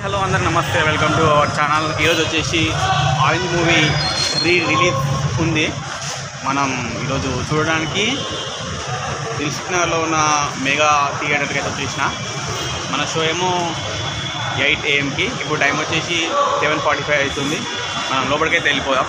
Hello అందరు నమస్తే, welcome to our channel. ఈరోజు వచ్చేసి ఆరెంజ్ మూవీ రిలీజ్ ఉంది. మనం ఈరోజు చూడడానికి దిల్సుఖ్నగర్లో ఉన్న మెగా థియేటర్కి అయితే వచ్చేసిన. మన షో ఏమో 8 AM. ఇప్పుడు టైం వచ్చేసి 7:45 అవుతుంది. మనం లోపలికైతే వెళ్ళిపోదాం.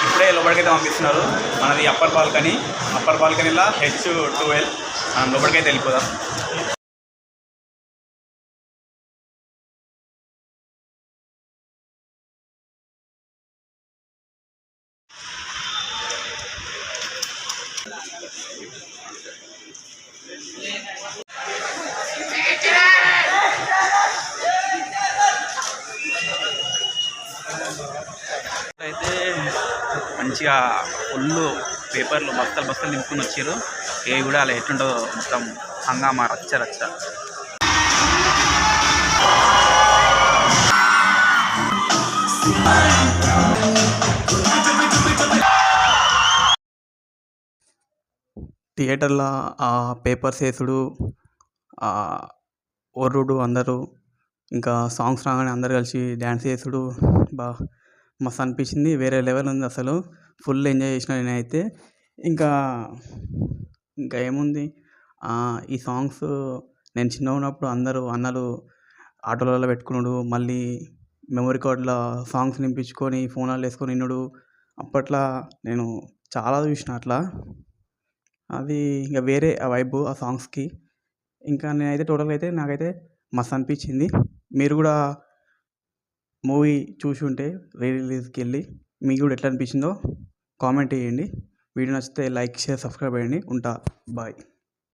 ఇప్పుడే లోపలికైతే పంపిస్తున్నారు. మనది అప్పర్ బాల్కనీలో H12. మనం లోపలికైతే వెళ్ళిపోదాం. అయితే మంచిగా ఫుల్ పేపర్లు బస్తలు నింపుకుని వచ్చారు. ఏ కూడా అలా ఎట్లుంటుందో మొత్తం హంగామా రచ్చ. థియేటర్లో ఆ పేపర్స్ వేసుడు, ఒర్రుడు అందరూ, ఇంకా సాంగ్స్ రాగానే అందరు కలిసి డ్యాన్స్ చేసుడు మస్తు అనిపించింది. వేరే లెవెల్ ఉంది అసలు. ఫుల్ ఎంజాయ్ చేసిన నేనైతే. ఇంకా ఏముంది, ఈ సాంగ్స్ నేను చిన్నగా ఉన్నప్పుడు అందరూ అన్నలు ఆటోలలో పెట్టుకున్నాడు, మళ్ళీ మెమరీ కార్డులో సాంగ్స్ నింపించుకొని ఫోన్లలో వేసుకొని వినుడు. అప్పట్లో నేను చాలా చూసిన అట్లా. అది ఇంకా వేరే ఆ వైబ్ ఆ సాంగ్స్కి. ఇంకా నేనైతే టోటల్గా అయితే నాకైతే మస్తు అనిపించింది. మీరు కూడా మూవీ చూసి ఉంటే రిలీజ్కి వెళ్ళి మీకు కూడా ఎట్లా అనిపించిందో కామెంట్ చేయండి. వీడియో నచ్చితే లైక్, షేర్, సబ్స్క్రైబ్ చేయండి. ఉంటా, బాయ్.